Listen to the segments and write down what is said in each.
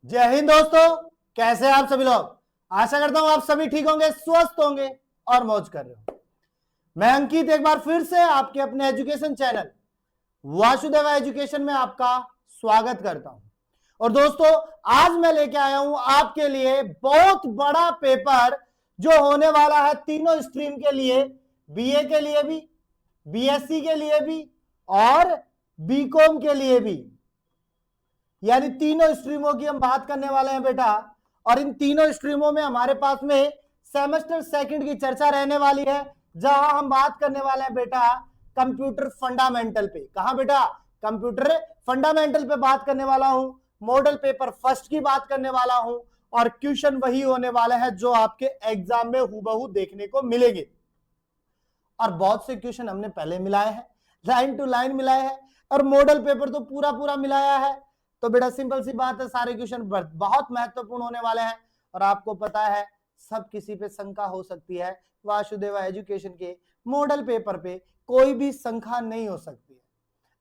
जय हिंद दोस्तों, कैसे हैं आप सभी लोग। आशा करता हूं आप सभी ठीक होंगे, स्वस्थ होंगे और मौज कर रहे हो। मैं अंकित एक बार फिर से आपके अपने एजुकेशन चैनल वासुदेवा एजुकेशन में आपका स्वागत करता हूं। और दोस्तों, आज मैं लेके आया हूं आपके लिए बहुत बड़ा पेपर जो होने वाला है तीनों स्ट्रीम के लिए, बीए के लिए भी, बीएससी के लिए भी और बीकॉम के लिए भी। यानी तीनों स्ट्रीमों की हम बात करने वाले हैं बेटा। और इन तीनों स्ट्रीमों में हमारे पास में सेमेस्टर सेकंड की चर्चा रहने वाली है, जहां हम बात करने वाले हैं बेटा कंप्यूटर फंडामेंटल पे। कहां बेटा? कंप्यूटर फंडामेंटल पे बात करने वाला हूं। मॉडल पेपर फर्स्ट की बात करने वाला हूं और क्वेश्चन वही होने वाले हैं जो आपके एग्जाम में हूबहू देखने को मिलेंगे। और बहुत से क्वेश्चन हमने पहले मिलाए हैं, लाइन टू लाइन मिलाए हैं, और मॉडल पेपर तो पूरा पूरा मिलाया है। तो बेटा सिंपल सी बात है, सारे क्वेश्चन बहुत महत्वपूर्ण होने वाले हैं। और आपको पता है सब किसी पे शंका हो सकती है, वासुदेवा एजुकेशन के मॉडल पेपर पे कोई भी शंका नहीं हो सकती है।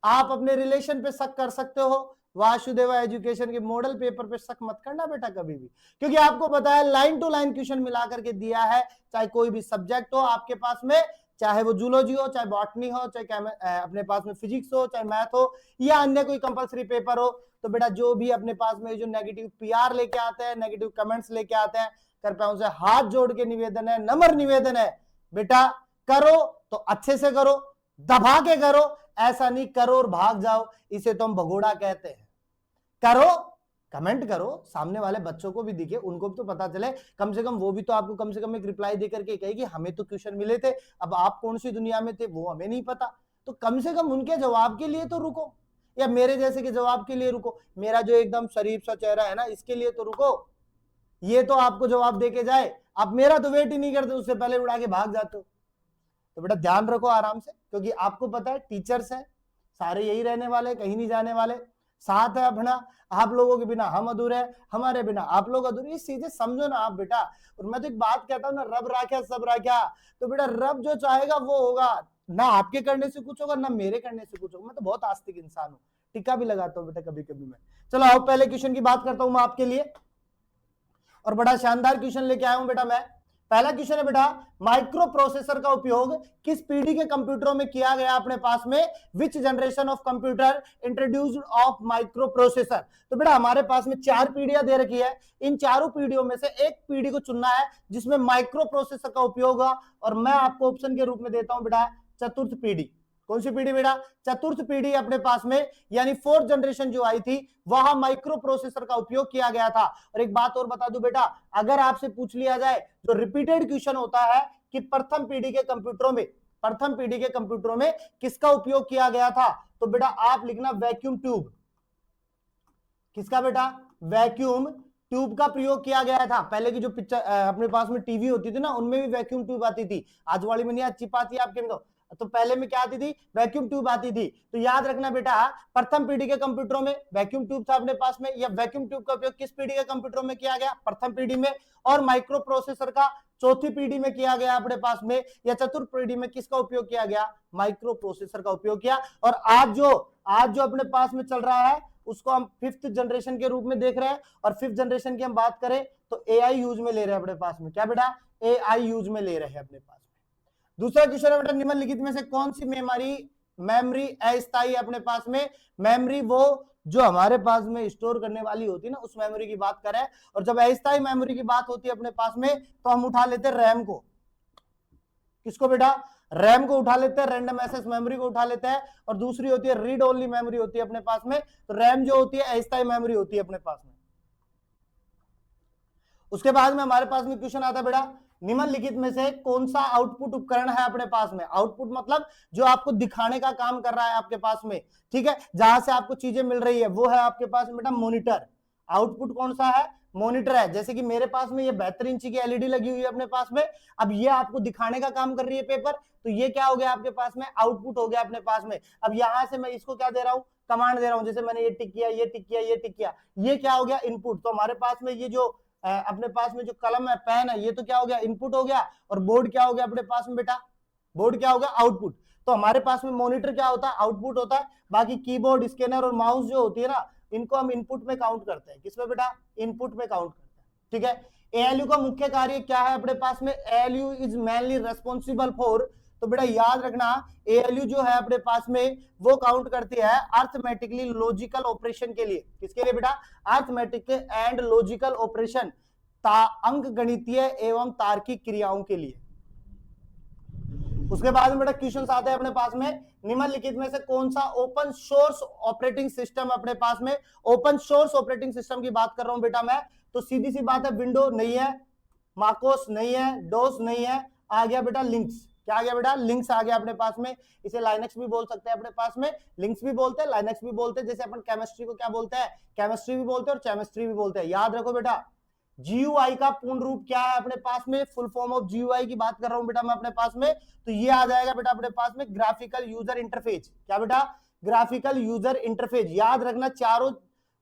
आप अपने रिलेशन पे शक कर सकते हो, वासुदेवा एजुकेशन के मॉडल पेपर पे शक मत करना बेटा कभी भी, क्योंकि आपको पता है लाइन टू लाइन क्वेश्चन मिला करके दिया है। चाहे कोई भी सब्जेक्ट हो आपके पास में, चाहे वो जूलॉजी हो, चाहे बॉटनी हो, चाहे अपने पास में फिजिक्स हो, चाहे मैथ हो या अन्य कोई कंपलसरी पेपर हो, तो बेटा जो भी अपने पास में जो नेगेटिव पीआर लेके आते हैं, नेगेटिव कमेंट्स लेके आते हैं, कृपया उनसे हाथ जोड़ के निवेदन है, नम्र निवेदन है बेटा, करो तो अच्छे से करो, दबा के करो, ऐसा नहीं करो और भाग जाओ, इसे तो हम भगोड़ा कहते हैं। करो, कमेंट करो, सामने वाले बच्चों को भी दिखे, उनको भी तो पता चले, कम से कम वो भी तो आपको कम से कम एक रिप्लाई देकर के कहे कि हमें तो क्वेश्चन मिले थे, अब आप कौन सी दुनिया में थे वो हमें नहीं पता। तो कम से कम उनके जवाब के लिए तो रुको, या मेरे जैसे के जवाब के लिए रुको। मेरा जो एकदम शरीफ सा चेहरा है ना, इसके लिए तो रुको, ये तो आपको जवाब दे के जाए, आप मेरा तो वेट ही नहीं करते, उससे पहले उड़ा के भाग जाते हो। तो बेटा ध्यान रखो आराम से, क्योंकि आपको पता है टीचर्स हैं सारे यही रहने वाले, कहीं नहीं जाने वाले, साथ है अपना। आप लोगों के बिना हम अधूरे हैं, हमारे बिना आप लोग अधूरे, ये चीजें समझो ना आप बेटा। और मैं तो एक बात कहता हूँ ना, रब राख्या सब राख्या। तो बेटा रब जो चाहेगा वो होगा, ना आपके करने से कुछ होगा ना मेरे करने से कुछ होगा। मैं तो बहुत आस्तिक इंसान हूँ, टिक्का भी लगाता हूँ बेटा कभी कभी मैं। चलो आओ पहले क्वेश्चन की बात करता हूँ मैं आपके लिए, और बड़ा शानदार क्वेश्चन लेके आया हूं बेटा मैं। पहला क्वेश्चन है बेटा, माइक्रो प्रोसेसर का उपयोग किस पीढ़ी के कंप्यूटरों में किया गया अपने पास में? विच generation of computer introduced of micro processor? तो बेटा हमारे पास में 4 पीढ़ियां दे रखी है, इन चारों पीढ़ियों में से एक पीढ़ी को चुनना है जिसमें माइक्रो प्रोसेसर का उपयोग होगा, और मैं आपको ऑप्शन के रूप में देता हूं बेटा चतुर्थ पीढ़ी। कौन सी पीढ़ी बेटा? चतुर्थ पीढ़ी अपने पास में, यानी 4th जनरेशन जो आई थी वहां माइक्रो प्रोसेसर का उपयोग किया गया था। और एक बात और बता दूं बेटा, अगर आपसे पूछ लिया जाए, जो रिपीटेड क्वेश्चन होता है कि प्रथम पीढ़ी के कंप्यूटरों में किसका उपयोग किया गया था, तो बेटा आप लिखना वैक्यूम ट्यूब। किसका बेटा? वैक्यूम ट्यूब का प्रयोग किया गया था। पहले की जो पिक्चर अपने पास में टीवी होती थी ना, उनमें भी वैक्यूम ट्यूब आती थी। आज वाली में नहीं, आज चिप आती है आपके में, तो पहले में क्या आती थी? वैक्यूम ट्यूब आती थी। तो याद रखना बेटा, प्रथम पीढ़ी के कंप्यूटरों में वैक्यूम ट्यूब था अपने पास में, या वैक्यूम ट्यूब का उपयोग किस पीढ़ी के कंप्यूटरों में किया गया? प्रथम पीढ़ी में। और माइक्रो प्रोसेसर का चौथी पीढ़ी में किया गया अपने पास में, या चतुर्थ पीढ़ी में किसका उपयोग किया गया? माइक्रो प्रोसेसर का उपयोग किया। और आज जो अपने पास में चल रहा है उसको हम 5th जनरेशन के रूप में देख रहे हैं। और 5th जनरेशन की हम बात करें तो एआई यूज में ले रहे हैं अपने पास में। क्या बेटा? एआई यूज में ले रहे हैं अपने पास में। दूसरा क्वेश्चन है बेटा, निम्नलिखित में से कौन सी मेमोरी अस्थायी अपने पास में? मेमोरी वो जो हमारे पास में स्टोर करने वाली होती है ना, उस मेमोरी की बात करें। और जब अस्थायी मेमोरी की बात होती है अपने पास में, तो हम उठा लेते हैं रैम को। किसको बेटा? रैम को उठा लेते हैं, रैंडम एक्सेस मेमोरी को उठा लेते हैं। और दूसरी होती है रीड ओनली मेमोरी होती है अपने पास में। तो रैम जो होती है अस्थायी मेमोरी होती है अपने पास में। उसके बाद में हमारे पास में क्वेश्चन आता है बेटा, निम्नलिखित में से कौन सा आउटपुट उपकरण है अपने पास में? आउटपुट मतलब जो आपको दिखाने का काम कर रहा है आपके पास में, ठीक है, जहां से आपको चीजें मिल रही है, वो है आपके पास में बेटा मॉनिटर। आउटपुट कौन सा है? मॉनिटर है। जैसे कि मेरे पास में ये 72 इंची की एलईडी लगी हुई है अपने पास में, अब ये आपको दिखाने का काम कर रही है पेपर, तो ये क्या हो गया आपके पास में? आउटपुट हो गया अपने पास में। अब यहां से मैं इसको क्या दे रहा हूं? कमांड दे रहा हूं। जैसे मैंने ये टिक किया, ये टिक किया, ये टिक किया, ये क्या हो गया? इनपुट। तो हमारे पास में ये जो अपने पास में जो कलम है, पेन है, ये तो क्या हो गया? इनपुट हो गया। और बोर्ड क्या हो गया अपने पास में बेटा? बोर्ड क्या हो गया? आउटपुट। तो हमारे पास में मॉनिटर क्या होता है? आउटपुट होता है। बाकी कीबोर्ड, स्कैनर और माउस जो होती है ना, इनको हम इनपुट में काउंट करते हैं। किसमें बेटा? इनपुट में काउंट करते हैं। ठीक है। एएलयू का मुख्य कार्य क्या है अपने पास में? ALU is mainly responsible for, तो बेटा याद रखना एएलयू जो है अपने पास में वो काउंट करती है अर्थमेटिकली लॉजिकल ऑपरेशन के लिए। किसके लिए बेटा? अर्थमेटिक एंड लॉजिकल ऑपरेशन, अंक गणितीय एवं तार्किक क्रियाओं के लिए। उसके बाद में बेटा क्वेश्चन आते हैं अपने पास में, निम्नलिखित में से कौन सा ओपन सोर्स ऑपरेटिंग सिस्टम अपने पास में? ओपन सोर्स ऑपरेटिंग सिस्टम की बात कर रहा हूं बेटा मैं, तो सीधी सी बात है विंडो नहीं है, माकोस नहीं है, डोस नहीं है, आ गया बेटा लिंक्स। क्या आ गया बेटा? लिंक्स आ गया अपने पास में। इसे लाइनक्स भी बोल सकते हैं अपने पास में, लिंक्स भी बोलते हैं, लाइनक्स भी बोलते हैं। जैसे अपन केमिस्ट्री को क्या बोलते हैं? केमिस्ट्री भी बोलते हैं और केमिस्ट्री भी बोलते हैं। याद रखो बेटा GUI का पूर्ण रूप क्या है अपने पास में? फुल फॉर्म ऑफ GUI की बात कर रहा हूं बेटा मैं अपने पास में, तो ये आ जाएगा बेटा अपने पास में ग्राफिकल यूजर इंटरफेस। क्या बेटा? Graphical user interface. याद रखना चारों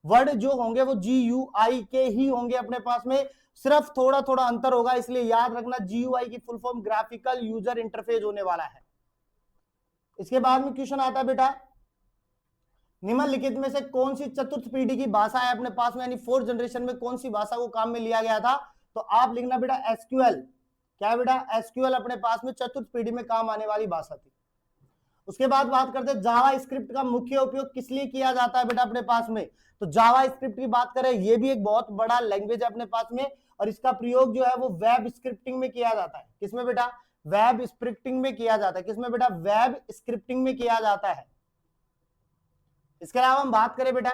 वर्ड जो होंगे वो GUI के ही होंगे अपने पास में, सिर्फ थोड़ा थोड़ा अंतर होगा, इसलिए याद रखना GUI की full form graphical user interface होने वाला है। इसके बाद में क्वेश्चन आता है बेटा, निम्नलिखित में से कौन सी चतुर्थ पीढ़ी की भाषा है अपने पास में, यानी 4th जनरेशन में कौन सी भाषा को काम में लिया गया था? तो आप लिखना बेटा SQL। क्या है बेटा? SQL अपने पास में चतुर्थ पीढ़ी में काम आने वाली भाषा थी। उसके बाद बात करते हैं जावा स्क्रिप्ट का मुख्य उपयोग किस लिए किया जाता है बेटा अपने पास में? तो जावा स्क्रिप्ट की बात करें, ये भी एक बहुत बड़ा लैंग्वेज है अपने पास में, और इसका प्रयोग जो है वो वेब स्क्रिप्टिंग में किया जाता है। किसमें बेटा? वेब स्क्रिप्टिंग में किया जाता है। किसमें बेटा? वेब स्क्रिप्टिंग में किया जाता है। इसके अलावा हम बात करें बेटा,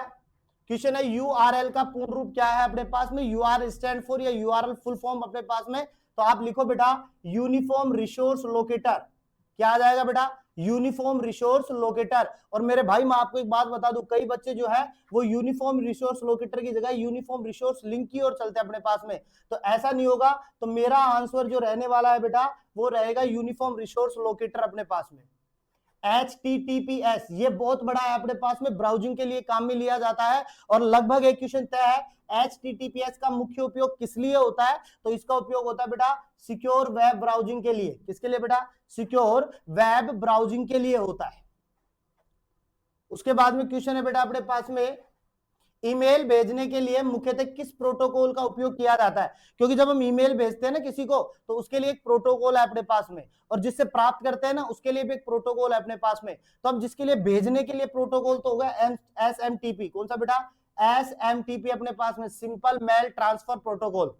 क्वेश्चन है URL का पूर्ण रूप क्या है अपने पास में? URL स्टैंड फॉर या URL फुल फॉर्म अपने पास में, तो आप लिखो बेटा यूनिफॉर्म रिसोर्स लोकेटर। क्या आ जाएगा बेटा? Uniform resource locator. और मेरे भाई मैं आपको एक बात बता दूं, कई बच्चे जो है वो यूनिफॉर्म रिसोर्स लोकेटर की जगह यूनिफॉर्म रिसोर्स लिंक की ओर चलते हैं अपने पास में, तो ऐसा नहीं होगा। तो मेरा आंसर जो रहने वाला है बेटा वो रहेगा यूनिफॉर्म रिसोर्स लोकेटर अपने पास में। HTTPS ये बहुत बड़ा है अपने पास में, ब्राउजिंग के लिए काम में लिया जाता है, और लगभग एक क्वेश्चन तय है HTTPS का मुख्य उपयोग किस लिए होता है? तो इसका उपयोग होता है बेटा सिक्योर वेब ब्राउजिंग के लिए। किसके लिए बेटा? सिक्योर वेब ब्राउजिंग के लिए होता है। उसके बाद में क्वेश्चन है बेटा अपने पास में, ईमेल भेजने के लिए मुख्यतः किस प्रोटोकॉल का उपयोग किया जाता है? क्योंकि जब हम ईमेल भेजते हैं ना किसी को, तो उसके लिए एक प्रोटोकॉल है अपने पास में, और जिससे प्राप्त करते हैं ना उसके लिए भी एक प्रोटोकॉल है अपने पास में। तो हम जिसके लिए भेजने के लिए प्रोटोकॉल तो होगा SMTP। कौन सा बेटा? SMTP अपने पास में, सिंपल मेल ट्रांसफर प्रोटोकॉल।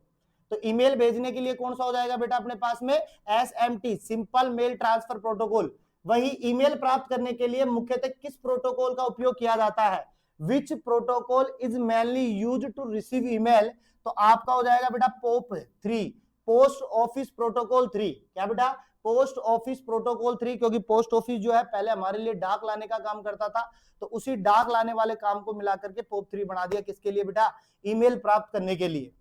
तो ईमेल भेजने के लिए कौन सा हो जाएगा बेटा अपने पास में? SMT, simple mail transfer protocol. वही ईमेल प्राप्त करने के लिए मुख्यतः किस प्रोटोकॉल का उपयोग किया जाता है? Which protocol is mainly used to receive email? तो आपका हो जाएगा बेटा POP3, पोस्ट ऑफिस प्रोटोकॉल 3। क्या बेटा? पोस्ट ऑफिस प्रोटोकॉल 3, क्योंकि पोस्ट ऑफिस जो है पहले हमारे लिए डाक लाने का काम करता था, तो उसी डाक लाने वाले काम को मिलाकर के POP3 बना दिया। किसके लिए बेटा? ईमेल प्राप्त करने के लिए।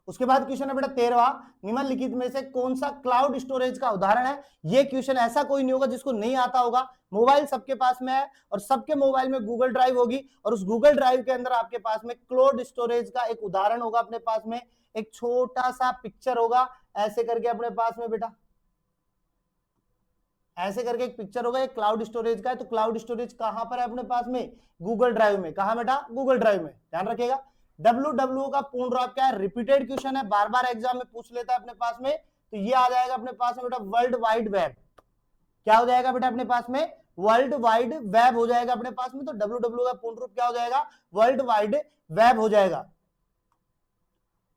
उसके बाद क्वेश्चन है बेटा 13वां, निम्नलिखित में से कौन सा क्लाउड स्टोरेज का उदाहरण है? ये क्वेश्चन ऐसा कोई नहीं होगा जिसको नहीं आता होगा। मोबाइल सबके पास में है, और सबके मोबाइल में गूगल ड्राइव होगी, और उस गूगल ड्राइव के अंदर आपके पास में क्लाउड स्टोरेज का एक उदाहरण होगा अपने पास में। एक छोटा सा पिक्चर होगा ऐसे करके अपने पास में बेटा, ऐसे करके एक पिक्चर होगा, एक क्लाउड स्टोरेज का है। तो क्लाउड स्टोरेज कहां पर है अपने पास में? गूगल ड्राइव में। कहां बेटा? गूगल ड्राइव में। ध्यान रखिएगा। WWO का पूर्ण रूप क्या है? रिपीटेड क्वेश्चन है, बार बार एग्जाम में पूछ लेता है अपने पास में, तो ये आ जाएगा अपने पास में बेटा वर्ल्ड वाइड वेब। क्या हो जाएगा बेटा अपने पास में? वर्ल्ड वाइड वेब हो जाएगा अपने पास में। तो WWO का पूर्ण रूप क्या हो जाएगा? वर्ल्ड वाइड वेब हो जाएगा।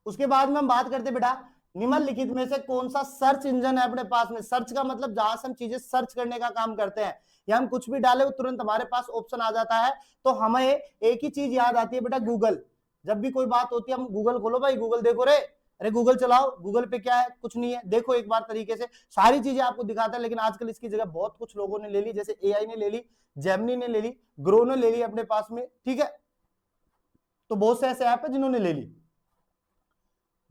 उसके बाद में हम बात करते बेटा, निम्नलिखित में से कौन सा सर्च इंजन है अपने पास में? सर्च का मतलब जहां से हम चीजें सर्च करने का काम करते हैं, या हम कुछ भी डाले वो तुरंत हमारे पास ऑप्शन आ जाता है। तो हमें एक ही चीज याद आती है बेटा, गूगल। जब भी कोई बात होती है हम गूगल खोलो भाई, गूगल देखो रे, अरे गूगल चलाओ, गूगल पे क्या है? कुछ नहीं है, देखो एक बार तरीके से सारी चीजें आपको दिखाता है। लेकिन आजकल इसकी जगह बहुत कुछ लोगों ने ले ली, जैसे AI ने ले ली, जेमिनी ने ले ली, ग्रो ने ले ली अपने पास में। ठीक है, तो बहुत से ऐसे ऐप है जिन्होंने ले ली।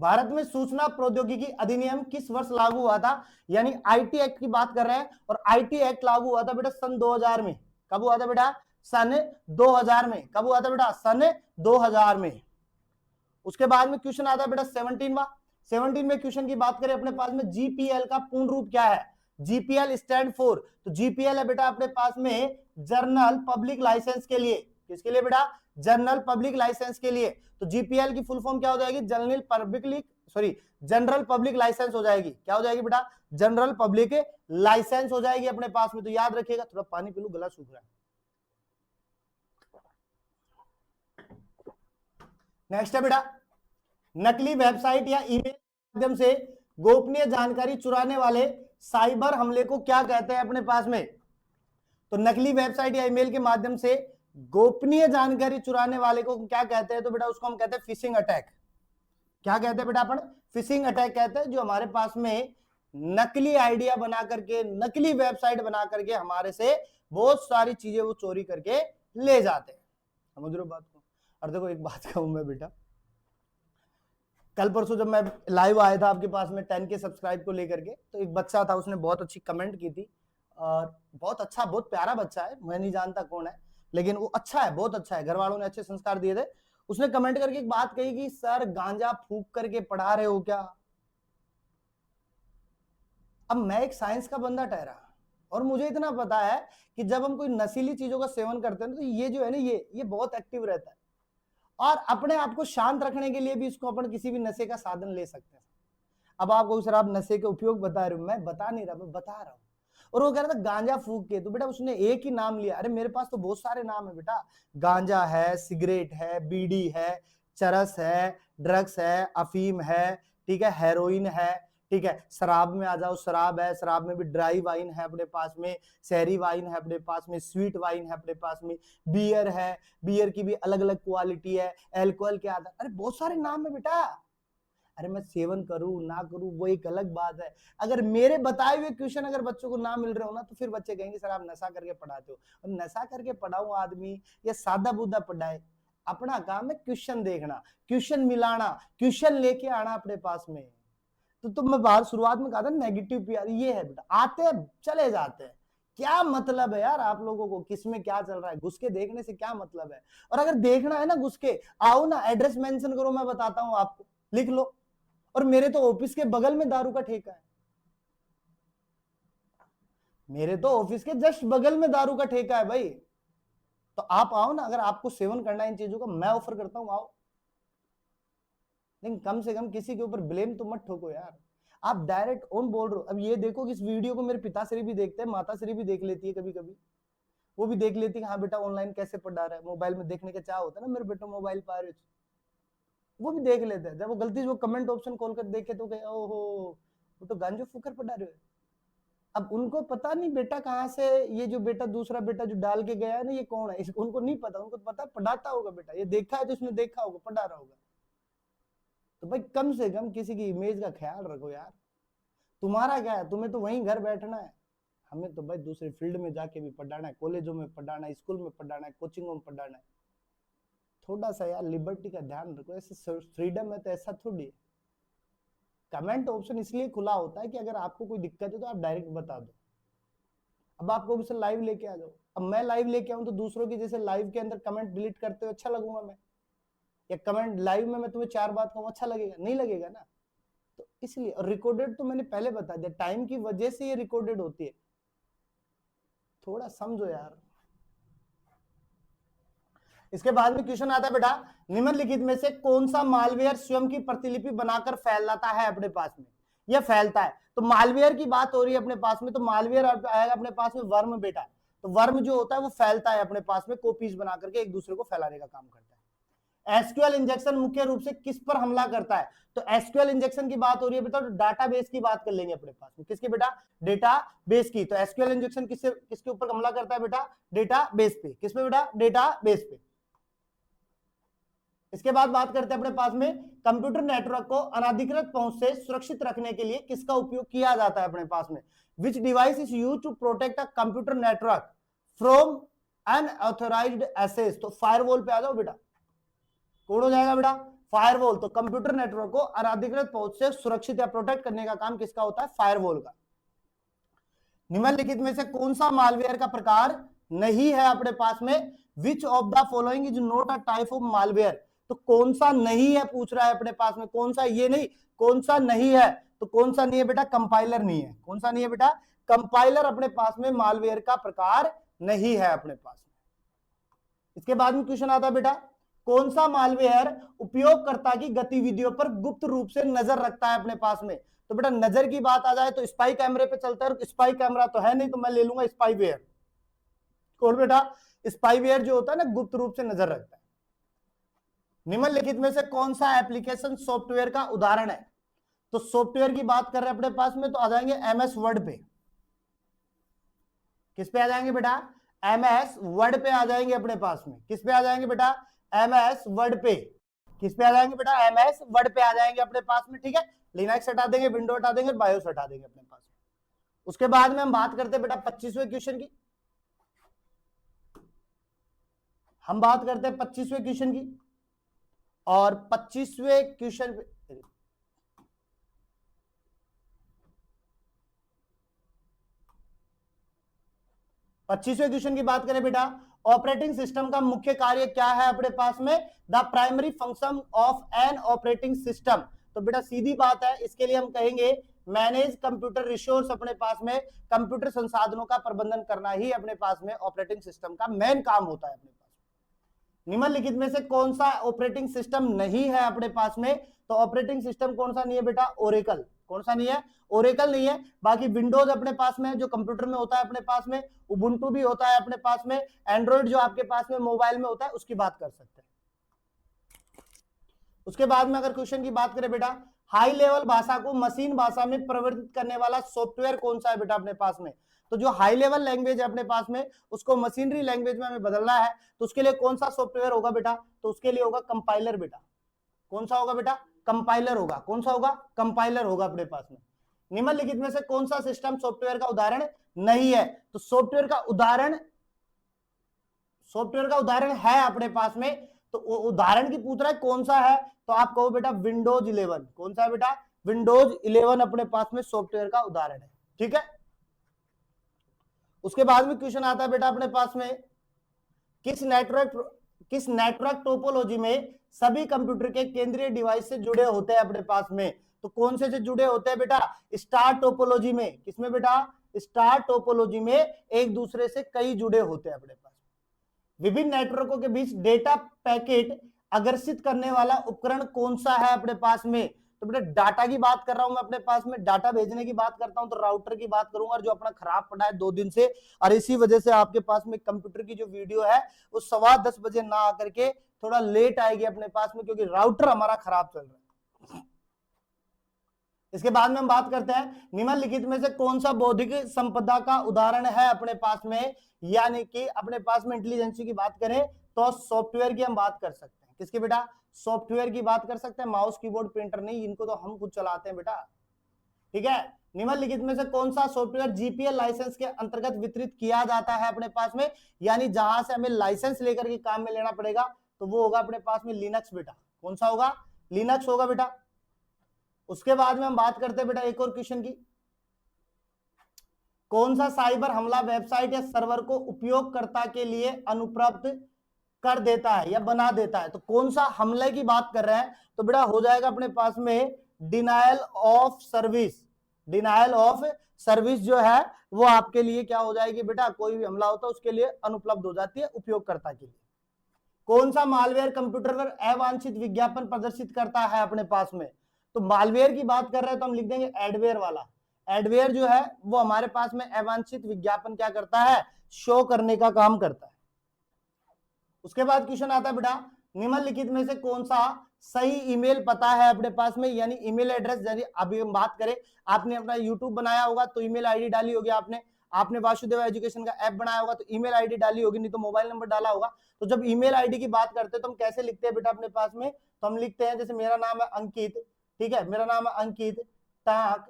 भारत में सूचना प्रौद्योगिकी अधिनियम किस वर्ष लागू हुआ था? यानी IT एक्ट की बात कर रहे हैं, और IT एक्ट लागू हुआ था बेटा सन 2000 में। कब हुआ था बेटा? सन 2000 में। कब हुआ था बेटा? सन 2000 में। उसके बाद में क्वेश्चन आता है बेटा 17 में क्वेश्चन की बात करें अपने पास में, GPL का पूर्ण रूप क्या है? GPL स्टैंड फॉर, तो GPL है बेटा अपने पास में जर्नल पब्लिक लाइसेंस के लिए। किसके लिए बेटा? जनरल पब्लिक लाइसेंस के लिए। तो जीपीएल की फुल फॉर्म क्या हो जाएगी? जनरल पब्लिक लाइसेंस हो जाएगी। क्या हो जाएगी बेटा? जनरल पब्लिक लाइसेंस हो जाएगी अपने पास में। तो याद रखिएगा, थोड़ा पानी पी लूं, गला सूख रहा है। नेक्स्ट है बेटा, नकली वेबसाइट या ईमेल के माध्यम से गोपनीय जानकारी चुराने वाले साइबर हमले को क्या कहते हैं अपने पास में? तो नकली वेबसाइट या ईमेल के माध्यम से गोपनीय जानकारी चुराने वाले को क्या कहते हैं? तो बेटा उसको हम कहते हैं फिशिंग अटैक। क्या कहते हैं बेटा? अपन फिशिंग अटैक कहते हैं। जो हमारे पास में नकली आइडिया बना करके, नकली वेबसाइट बना करके हमारे से बहुत सारी चीजें वो चोरी करके ले जाते हैं। समझ रहे हो बात को? और देखो एक बात कहूं मैं बेटा, कल परसों जब मैं लाइव आया था आपके पास में 10K सब्सक्राइब को लेकर के, तो एक बच्चा था, उसने बहुत अच्छी कमेंट की थी और बहुत अच्छा, बहुत प्यारा बच्चा है, मैं नहीं जानता कौन है, लेकिन वो अच्छा है, बहुत अच्छा है, घर वालों ने अच्छे संस्कार दिए थे। उसने कमेंट करके एक बात कही कि सर गांजा फूंक करके पढ़ा रहे हो क्या? अब मैं एक साइंस का बंदा ठहरा और मुझे इतना पता है कि जब हम कोई नशीली चीजों का सेवन करते हैं तो ये जो है ना, ये बहुत एक्टिव रहता है और अपने आप को शांत रखने के लिए भी इसको अपन किसी भी नशे का साधन ले सकते हैं। अब आपको सर आप नशे के उपयोग बता रहे हो, मैं बता नहीं रहा, मैं बता रहा हूं। और वो कह रहा था गांजा फूंक के, तो बेटा उसने एक ही नाम लिया। अरे मेरे पास तो बहुत सारे नाम है बेटा, गांजा है, सिगरेट है, बीड़ी है, चरस है, ड्रग्स है, अफीम है, ठीक है, हेरोइन है, ठीक है, शराब में आ जाओ, शराब है, शराब में भी ड्राई वाइन है अपने पास में, शहरी वाइन है अपने पास में, स्वीट वाइन है अपने पास में, बियर है, बियर की भी अलग अलग क्वालिटी है, अल्कोहल के आधार, अरे बहुत सारे नाम है बेटा। अरे मैं सेवन करूं ना करूं वो एक अलग बात है। अगर मेरे बताए हुए क्वेश्चन अगर बच्चों को ना मिल रहे हो ना, तो फिर बच्चे कहेंगे सर आप नशा करके पढ़ाते हो। और नशा करके पढ़ाऊं आदमी या सादा बुद्धा पढ़ाए, अपना काम है क्वेश्चन देखना, क्वेश्चन मिलाना, क्वेश्चन लेके आना अपने पास में। तो मैं बाहर शुरुआत में कहा था नेगेटिव पीआर ये है बेटा, आते हैं चले जाते हैं, क्या मतलब है यार आप लोगों को किसमें क्या चल रहा है, घुस के देखने से क्या मतलब है? और अगर देखना है ना घुस के आओ ना, एड्रेस मेंशन करो, मैं बताता हूं आपको, लिख लो। और मेरे तो ऑफिस के बगल में दारू का ठेका है, मेरे तो ऑफिस के जस्ट बगल में दारू का ठेका है भाई। तो आप आओ ना, अगर आपको सेवन करना है इन चीजों का, मैं ऑफर करता हूं, आओ। लेकिन कम से कम किसी के ऊपर ब्लेम तो मत ठोको यार, आप डायरेक्ट ऑन बोल रहे हो। अब ये देखो कि इस वीडियो को मेरे पिताश्री भी देखते हैं, माताश्री भी देख लेती है, कभी कभी वो भी देख लेती है हाँ बेटा ऑनलाइन कैसे पढ़ा रहा है, मोबाइल में देखने का चाह होता है ना, मेरे बेटा मोबाइल पा रहे, वो भी देख लेते हैं। जब वो गलती से वो कमेंट ऑप्शन खोल कर देखे तो कहे ओहो वो तो गांजो फूकर पढ़ा रहे हो। अब उनको पता नहीं बेटा कहाँ से, ये जो बेटा दूसरा बेटा जो डाल के गया है ना ये कौन है, इसको उनको नहीं पता, उनको पता पढ़ाता होगा बेटा, ये देखा है तो इसने देखा होगा पढ़ा रहा होगा। तो भाई कम से कम किसी की इमेज का ख्याल रखो यार। तुम्हारा क्या है, तुम्हें तो वहीं घर बैठना है, हमें तो भाई दूसरे फील्ड में जाके भी पढ़ाना है, कॉलेजों में पढ़ाना है, स्कूल में पढ़ाना है, कोचिंगों में पढ़ाना है। थोड़ा सा यार लिबर्टी का ध्यान रखो, ऐसे फ्रीडम है तो ऐसा थोड़ी है। कमेंट ऑप्शन इसलिए खुला होता है कि अगर आपको कोई दिक्कत है तो आप डायरेक्ट बता दो। अब आपको उसे लाइव लेके आ जाओ, अब मैं लाइव लेके आऊं तो दूसरों की जैसे लाइव के अंदर कमेंट डिलीट करते हुए अच्छा लगूंगा मैं, या कमेंट लाइव में मैं तुम्हें 4 बात कहूं अच्छा लगेगा? नहीं लगेगा ना। तो इसलिए, और रिकॉर्डेड तो मैंने पहले बता दिया, टाइम की वजह से ये रिकॉर्डेड होती है, थोड़ा समझो यार। इसके बाद में क्वेश्चन आता है बेटा, निम्नलिखित में से कौन सा मालवेयर स्वयं की प्रतिलिपि बनाकर फैलाता है अपने पास में, यह फैलता है? तो मालवेयर की बात हो रही है अपने पास में, तो मालवेयर आएगा अपने पास में वर्म बेटा। तो वर्म जो होता है वो फैलता है अपने पास में, कॉपीज बना करके एक दूसरे को फैलाने का काम करता है। एसक्यूएल इंजेक्शन मुख्य रूप से किस पर हमला करता है? तो एसक्यूएल इंजेक्शन की बात हो रही है बेटा, तो डाटाबेस की बात कर लेंगे अपने पास में, किसकी बेटा? डेटाबेस की। तो एसक्यूएल इंजेक्शन किसके ऊपर हमला करता है बेटा? डेटाबेस पे। किस पे बेटा? डेटाबेस पे। इसके बाद बात करते हैं अपने पास में कंप्यूटर नेटवर्क को अनधिकृत पहुंच से सुरक्षित रखने के लिए किसका उपयोग किया जाता है अपने पास में? Which device is used to protect a computer network from unauthorised access? तो फायरवॉल पे आ जाओ बेटा, कौन हो जाएगा बेटा? फायरवॉल। तो कंप्यूटर नेटवर्क को अनधिकृत पहुंच से सुरक्षित या प्रोटेक्ट करने का काम किसका होता है? फायरवॉल का। निम्नलिखित में से कौन सा मालवेयर का प्रकार नहीं है अपने पास में? Which of the following is not a type of malware? तो कौन सा नहीं है पूछ रहा है अपने पास में, कौन सा, ये नहीं, कौन सा नहीं है? तो कौन सा नहीं है बेटा? कंपाइलर नहीं है। कौन सा नहीं है बेटा? कंपाइलर अपने पास में मालवेयर का प्रकार नहीं है अपने पास में। इसके बाद में क्वेश्चन आता है बेटा, कौन सा मालवेयर उपयोगकर्ता की गतिविधियों पर गुप्त रूप से नजर रखता है अपने पास में। तो बेटा नजर की बात आ जाए तो स्पाई कैमरे पे चलता है, स्पाई कैमरा तो है नहीं, तो मैं ले लूंगा स्पाईवेयर। कौन बेटा, स्पाईवेयर जो होता है ना गुप्त रूप से नजर रखता है। निम्नलिखित में से कौन सा एप्लीकेशन सॉफ्टवेयर का उदाहरण है। तो सॉफ्टवेयर की बात कर रहे हैं अपने पास में, तो आ जाएंगे एमएस वर्ड पे। किस पे आ जाएंगे बेटा, एमएस वर्ड पे आ जाएंगे अपने पास में। किस पे आ जाएंगे बेटा, एमएस वर्ड पे। किस पे आ जाएंगे बेटा, एमएस वर्ड पे आ जाएंगे अपने पास में। ठीक है, लिनक्स हटा देंगे, विंडो हटा देंगे, बायोस हटा देंगे अपने पास में। उसके बाद में हम बात करते हैं बेटा 25वें क्वेश्चन की। हम बात करते हैं 25वें क्वेश्चन की, और 25वें क्वेश्चन पे 25वें क्वेश्चन की बात करें बेटा, ऑपरेटिंग सिस्टम का मुख्य कार्य क्या है अपने पास में, the primary function of an operating system. तो बेटा सीधी बात है, इसके लिए हम कहेंगे मैनेज कंप्यूटर रिसोर्स। अपने पास में कंप्यूटर संसाधनों का प्रबंधन करना ही अपने पास में ऑपरेटिंग सिस्टम का मेन काम होता है अपने पास। निम्नलिखित में से कौन सा ऑपरेटिंग सिस्टम नहीं है अपने पास में। तो ऑपरेटिंग सिस्टम कौन सा नहीं है बेटा, ओरेकल। कौन सा नहीं है, ओरेकल नहीं है। बाकी विंडोज अपने पास में जो कंप्यूटर में होता है अपने पास में, उबुंटू भी होता है अपने पास में, एंड्रॉइड जो आपके पास में मोबाइल में होता है उसकी बात कर सकते हैं। उसके बाद में अगर क्वेश्चन की बात करें बेटा, हाई लेवल भाषा को मशीन भाषा में परिवर्तित करने वाला सॉफ्टवेयर कौन सा है बेटा अपने पास में। तो जो हाई लेवल लैंग्वेज है अपने पास में उसको मशीनरी लैंग्वेज में हमें बदलना है, तो उसके लिए कौन सा सॉफ्टवेयर होगा बेटा, तो उसके लिए होगा कंपाइलर बेटा। कौन सा होगा बेटा, कंपाइलर होगा। कौन सा होगा, कंपाइलर होगा अपने पास में। निम्नलिखित में से कौन सा सिस्टम सॉफ्टवेयर का उदाहरण नहीं है। तो सॉफ्टवेयर का उदाहरण है अपने पास में, तो उदाहरण की पूछ रहा है कौन सा है, तो आप कहो बेटा विंडोज 11। कौन सा है बेटा, विंडोज 11 अपने पास में सॉफ्टवेयर का उदाहरण है। ठीक है, उसके बाद में क्वेश्चन आता है बेटा अपने पास में, किस नेटवर्क टोपोलॉजी में सभी कंप्यूटर के केंद्रीय डिवाइस से जुड़े होते हैं अपने पास में। तो कौन से जुड़े होते हैं बेटा, स्टार टोपोलॉजी में। किसमें बेटा, स्टार टोपोलॉजी में एक दूसरे से कई जुड़े होते हैं अपने पास। विभिन्न नेटवर्कों के बीच डेटा पैकेट अग्रेषित करने वाला उपकरण कौन सा है अपने पास में। तो बेटा डाटा की बात कर रहा हूं मैं अपने पास में, डाटा भेजने की बात करता हूं तो राउटर की बात करूंगा, और जो अपना खराब पड़ा है 2 दिन से, और इसी वजह से आपके पास में कंप्यूटर की जो वीडियो है वो 10:15 बजे ना आकर के थोड़ा लेट आएगी अपने पास में, क्योंकि राउटर हमारा खराब चल रहा है। इसके बाद में हम बात करते हैं, निम्नलिखित में से कौन सा बौद्धिक संपदा का उदाहरण है अपने पास में, यानी कि अपने पास में इंटेलिजेंसी की बात करें तो सॉफ्टवेयर की हम बात कर सकते हैं। किसकी बेटा, सॉफ्टवेयर की बात कर सकते हैं, माउस कीबोर्ड प्रिंटर नहीं, इनको तो हम खुद चलाते हैं बेटा। ठीक है, निम्नलिखित में से कौन सा सॉफ्टवेयर जीपीएल लाइसेंस के अंतर्गत वितरित किया जाता है अपने पास में, यानी जहां से हमें लाइसेंस लेकर के काम में लेना पड़ेगा, तो वो होगा अपने पास में लिनक्स बेटा। कौन सा होगा, लिनक्स होगा बेटा। उसके बाद में हम बात करते हैं बेटा एक और क्वेश्चन की, कौन सा साइबर हमला वेबसाइट या सर्वर को उपयोगकर्ता के लिए अनुपलब्ध कर देता है या बना देता है। तो कौन सा हमले की बात कर रहे हैं, तो बेटा हो जाएगा अपने पास में denial of service. Denial of service जो है वो आपके लिए क्या हो जाएगी बेटा, कोई भी हमला होता है उसके लिए अनुपलब्ध हो जाती है उपयोगकर्ता के लिए। कौन सा मालवेयर कंप्यूटर पर अवांछित विज्ञापन प्रदर्शित करता है अपने पास में। तो मालवेयर की बात कर रहे हैं तो हम लिख देंगे एडवेयर वाला। एडवेयर जो है वो हमारे पास में अवांछित विज्ञापन क्या करता है, शो करने का काम करता है। उसके बाद क्वेश्चन आता है बेटा, निम्नलिखित में से कौन सा सही ईमेल पता है अपने पास में, यानी ईमेल एड्रेस। यानी अभी हम बात करें, आपने अपना यूट्यूब बनाया होगा तो ईमेल आईडी डाली होगी आपने वासुदेव एजुकेशन का ऐप बनाया होगा तो ईमेल आईडी डाली होगी, नहीं तो मोबाइल नंबर डाला होगा। तो जब ईमेल आईडी की बात करते हैं तो हम कैसे लिखते हैं बेटा अपने पास में, तो हम लिखते हैं जैसे मेरा नाम है अंकित, ठीक है, मेरा नाम है अंकित ताक,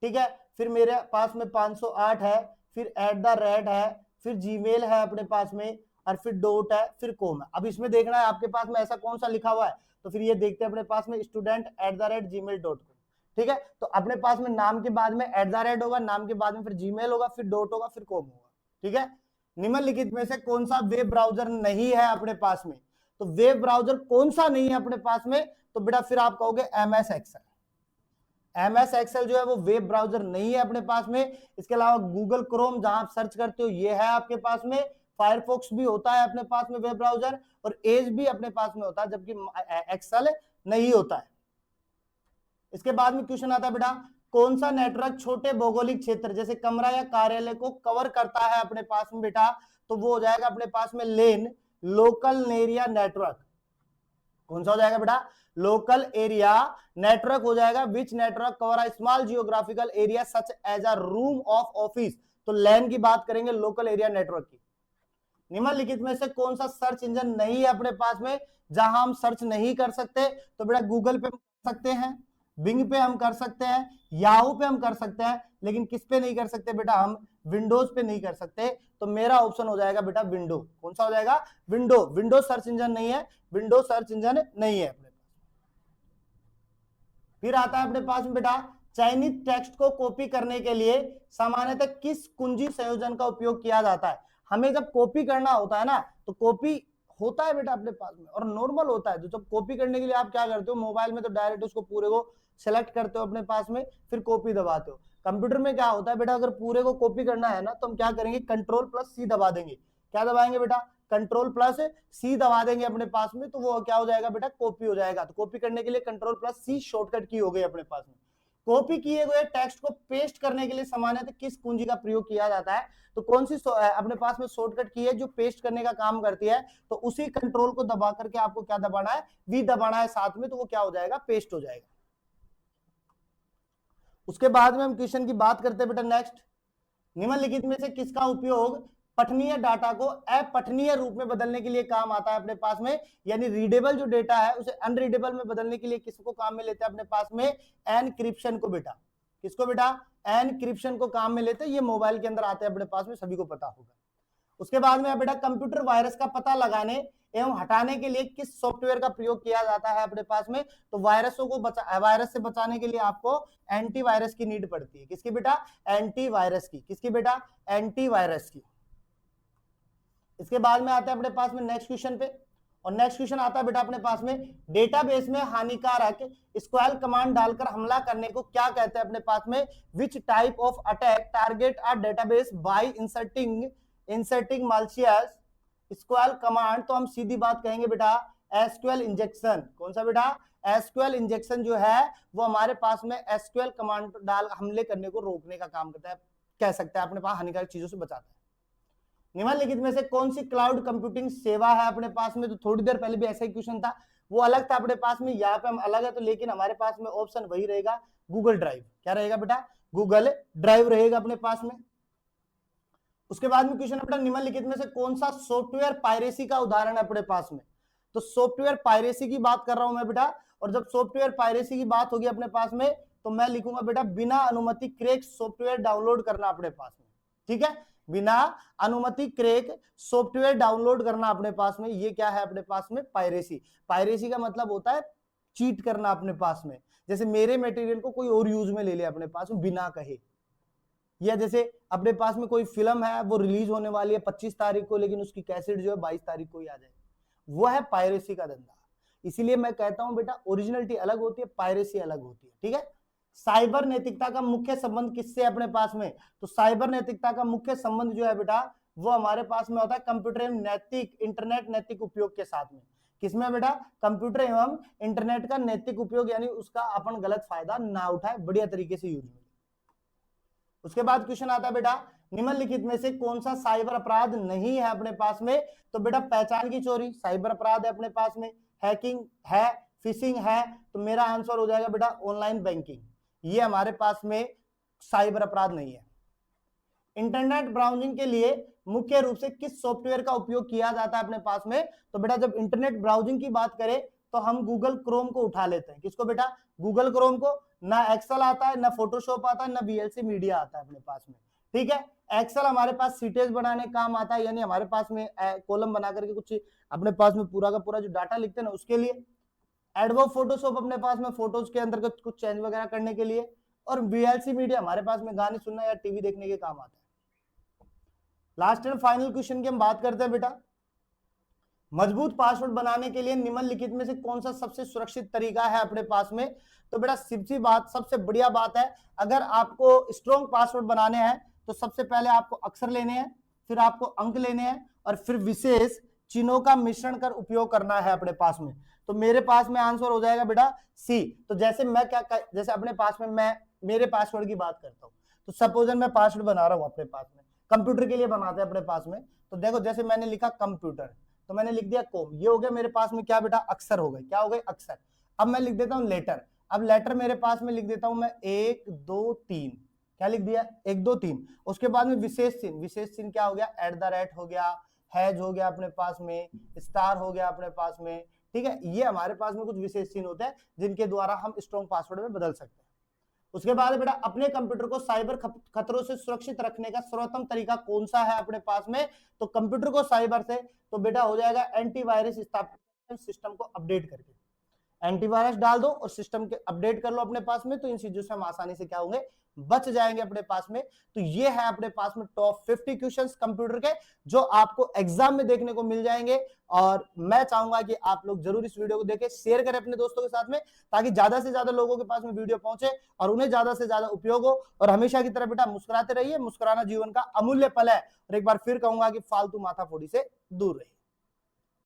ठीक है, फिर मेरे पास में 508 है, फिर @ है, फिर जीमेल है अपने पास में, और फिर डॉट है, फिर कॉम है। अब इसमें देखना है आपके पास में ऐसा कौन सा लिखा हुआ है, तो फिर ये देखते हैं अपने पास में student@gmail.com। ठीक है, तो अपने पास में नाम के बाद में @ होगा, नाम के बाद में फिर जीमेल होगा, फिर डॉट होगा, फिर कॉम होगा। ठीक है, निम्नलिखित में से कौन सा वेब ब्राउजर नहीं है अपने पास में। तो वेब ब्राउजर कौन सा नहीं है अपने पास में, तो बेटा फिर आप कहोगे MS एक्सेल। MS एक्सेल जो है वो वेब ब्राउजर नहीं है अपने पास में। इसके अलावा गूगल क्रोम जहां आप सर्च करते हो ये है आपके पास में, फायरफॉक्स भी होता है अपने पास में वेब ब्राउजर, और एज भी अपने पास में होता है, जबकि एक्सेल नहीं होता है। इसके बाद में क्वेश्चन आता है बेटा, कौन सा नेटवर्क छोटे भौगोलिक क्षेत्र जैसे कमरा या कार्यालय को कवर करता है अपने पास में बेटा, तो वो हो जाएगा अपने पास में लेन लोकल एरिया नेटवर्क। कौन सा हो जाएगा बेटा, लोकल एरिया नेटवर्क हो जाएगा। Which network cover a small geographical area such as a room of office, तो लैन की बात करेंगे लोकल एरिया नेटवर्क की। निम्नलिखित में से कौन सा सर्च इंजन नहीं है अपने पास में जहां हम सर्च नहीं कर सकते, तो बेटा गूगल पे कर सकते हैं, बिंग पे हम कर सकते हैं, याहू पे हम कर सकते हैं, लेकिन किस पे नहीं कर सकते बेटा, हम विंडोज पे नहीं कर सकते। तो मेरा ऑप्शन हो जाएगा बेटा विंडो। कौन सा हो जाएगा, विंडो। विंडो सर्च इंजन नहीं है, विंडो सर्च इंजन नहीं है अपने पास। फिर आता है अपने पास में बेटा, चयनित टेक्स्ट को कॉपी करने के लिए सामान्यतः किस कुंजी संयोजन का उपयोग किया जाता है। हमें जब कॉपी करना होता है ना, तो कॉपी होता है बेटा अपने पास में, और नॉर्मल होता है। तो जब कॉपी करने के लिए आप क्या करते हो, मोबाइल में तो डायरेक्ट उसको पूरे को सेलेक्ट करते हो अपने पास में, फिर कॉपी दबाते हो। कंप्यूटर में क्या होता है बेटा, अगर पूरे को कॉपी करना है ना, तो हम क्या करेंगे, कंट्रोल+C दबा देंगे। क्या दबाएंगे बेटा, कंट्रोल+C दबा देंगे अपने पास में, तो वो क्या हो जाएगा बेटा, कॉपी हो जाएगा। तो कॉपी करने के लिए कंट्रोल+C शॉर्टकट की हो गई अपने पास में। कॉपी किए हुए टेक्स्ट को पेस्ट करने के लिए सामान्यतः किस कुंजी का प्रयोग किया जाता है, तो कौन सी अपने पास में शॉर्टकट की है जो पेस्ट करने का काम करती है, तो उसी कंट्रोल को दबा करके आपको क्या दबाना है, वी दबाना है साथ में, तो वो क्या हो जाएगा, पेस्ट हो जाएगा। उसके बाद में हम क्वेश्चन की बात करते हैं बेटा नेक्स्ट, निम्नलिखित में से किसका उपयोग पठनीय डाटा को अपठनीय रूप में बदलने के लिए काम आता है अपने पास में, यानी रीडेबल जो डेटा है उसे अनरीडेबल में बदलने के लिए किसको काम में लेते हैं अपने पास में, एनक्रिप्शन को बेटा। किसको बेटा, एनक्रिप्शन को काम में लेते हैं। ये मोबाइल के अंदर आते हैं अपने पास में, सभी को पता होगा। उसके बाद में बेटा, कंप्यूटर वायरस का पता लगाने एवं हटाने के लिए किस सॉफ्टवेयर का प्रयोग किया जाता है अपने पास में, तो वायरसों को वायरस से बचाने के लिए आपको एंटीवायरस की नीड पड़ती है। किसकी बेटा, एंटीवायरस की। किसकी बेटा, एंटीवायरस की। इसके बाद में आता है अपने पास में नेक्स्ट क्वेश्चन पे, और नेक्स्ट क्वेश्चन आता है बेटा अपने पास में, डेटाबेस में हानिकारक स्क्वेल कमांड डालकर हमला करने को क्या कहते हैं अपने पास में, which type of attack target a database bye inserting malicious स्क्वेल command, तो हम सीधी बात कहेंगे बेटा एसक्यूएल इंजेक्शन। कौन सा बेटा, एसक्यूएल इंजेक्शन जो है वो हमारे पास में एसक्यूएल कमांड डाल हमले करने को रोकने का काम करता है, कह सकते हैं अपने पास हानिकारक चीजों से बचाता है। निम्नलिखित में से कौन सी क्लाउड कंप्यूटिंग सेवा है अपने पास में, तो थोड़ी देर पहले भी ऐसा ही क्वेश्चन था, वो अलग था अपने पास में, यहाँ पे हम अलग है, तो लेकिन हमारे पास में ऑप्शन वही रहेगा, गूगल ड्राइव। क्या रहेगा बेटा, गूगल ड्राइव रहेगा अपने पास में। उसके बाद में क्वेश्चन बेटा, निम्नलिखित में से कौन सा सॉफ्टवेयर पायरेसी का उदाहरण है अपने पास में, तो सॉफ्टवेयर पायरेसी की बात कर रहा हूं मैं बेटा, और जब सॉफ्टवेयर पायरेसी की बात होगी अपने पास में, तो मैं लिखूंगा बेटा बिना अनुमति क्रैक सॉफ्टवेयर डाउनलोड करना अपने पास में। ठीक है, बिना अनुमति क्रैक सॉफ्टवेयर डाउनलोड करना अपने पास में, ये क्या है अपने पास में, पायरेसी। पायरेसी का मतलब होता है चीट करना अपने पास में, जैसे मेरे मटेरियल को कोई और यूज में ले ले अपने पास में बिना कहे, या जैसे अपने पास में कोई फिल्म है वो रिलीज होने वाली है 25 तारीख को, लेकिन उसकी कैसेट जो है 22 तारीख को ही आ जाए, वो है पायरेसी का धंधा। इसीलिए मैं कहता हूं बेटा ओरिजिनलिटी अलग होती है, पायरेसी अलग होती है। ठीक है, साइबर नैतिकता का मुख्य संबंध किससे अपने पास में, तो साइबर नैतिकता का मुख्य संबंध जो है बेटा वो हमारे पास में होता है कंप्यूटर एवं नैतिक इंटरनेट नैतिक उपयोग के साथ में। किसमें बेटा, कंप्यूटर एवं इंटरनेट का नैतिक उपयोग, यानी उसका अपन गलत फायदा ना उठाए, बढ़िया तरीके से यूज में। उसके बाद क्वेश्चन आता है बेटा, निम्नलिखित में से कौन सा साइबर अपराध नहीं है अपने पास में, तो बेटा पहचान की चोरी साइबर अपराध है अपने पास में, हैकिंग है, फिशिंग है, तो मेरा आंसर हो जाएगा बेटा ऑनलाइन बैंकिंग, ये हमारे पास में साइबर अपराध नहीं है। इंटरनेट ब्राउजिंग के लिए मुख्य रूप से किस सॉफ्टवेयर का उपयोग किया जाता है अपने पास में, तो बेटा जब इंटरनेट ब्राउजिंग की बात करें तो हम गूगल क्रोम को उठा लेते हैं। किसको बेटा, गूगल क्रोम को। ना एक्सेल आता है, ना फोटोशॉप आता है, ना वीएलसी मीडिया आता है अपने पास में। ठीक है, एक्सेल हमारे पास सीटेज बनाने काम आता है, यानी हमारे पास में कॉलम बना करके कुछ अपने पास में पूरा का पूरा जो डाटा लिखते हैं ना उसके लिए। एडोब फोटोशॉप अपने पास में फोटोज के अंदर कुछ चेंज वगैरह करने के लिए, और वीएलसी मीडिया हमारे पास में गाने सुनना या टीवी देखने के काम आता है। लास्ट एंड फाइनल क्वेश्चन की हम बात करते हैं बेटा, मजबूत पासवर्ड बनाने के लिए निम्नलिखित में से कौन सा सबसे सुरक्षित तरीका है अपने पास में, तो बेटा सिंपल बात, सबसे बढ़िया बात है, अगर आपको स्ट्रॉन्ग पासवर्ड बनाने हैं तो सबसे पहले आपको अक्षर लेने हैं, फिर आपको अंक लेने हैं, और फिर विशेष चिन्हों का मिश्रण कर उपयोग करना है अपने पास में। तो मेरे पास में आंसर हो जाएगा बेटा सी। तो जैसे मैं जैसे अपने पास में मैं मेरे पासवर्ड की बात करता हूँ, तो सपोजन मैं पासवर्ड बना रहा हूँ अपने पास में, कंप्यूटर के लिए बनाते हैं अपने पास में। तो देखो जैसे मैंने लिखा कंप्यूटर, तो मैंने लिख दिया कॉम, ये हो गया मेरे पास में क्या बेटा, अक्षर हो गए, क्या हो गए, अक्षर। अब मैं लिख देता हूँ लेटर। अब लेटर मेरे पास में लिख देता हूं मैं 1 2 3, क्या लिख दिया 1 2 3। उसके बाद में विशेष चिन्ह, विशेष चिन्ह क्या हो गया, @ हो गया, हैज हो गया अपने पास में, स्टार हो गया अपने पास में, ठीक है। ये हमारे पास में कुछ विशेष चिन्ह होते हैं जिनके द्वारा हम स्ट्रॉन्ग पासवर्ड में बदल सकते हैं। उसके बाद बेटा अपने कंप्यूटर को साइबर खतरों से सुरक्षित रखने का सर्वोत्तम तरीका कौन सा है अपने पास में, तो कंप्यूटर को साइबर से, तो बेटा हो जाएगा एंटीवायरस स्थापित, सिस्टम को अपडेट करके एंटीवायरस डाल दो और सिस्टम के अपडेट कर लो अपने पास में, तो इन चीजों से हम आसानी से क्या होंगे, बच जाएंगे अपने पास में। तो ये है अपने पास में टॉप 50 क्वेश्चंस कंप्यूटर के जो आपको एग्जाम में देखने को मिल जाएंगे। और मैं चाहूंगा कि आप लोग जरूर इस वीडियो को देखें, शेयर करें अपने दोस्तों के साथ में, ताकि ज्यादा से ज्यादा लोगों के पास में वीडियो पहुंचे और उन्हें ज्यादा से ज्यादा उपयोग हो। और हमेशा की तरह बेटा मुस्कुराते रहिए, मुस्कुराना जीवन का अमूल्य पल है। और एक बार फिर कहूंगा कि फालतू माथाफोड़ी से दूर रहिए।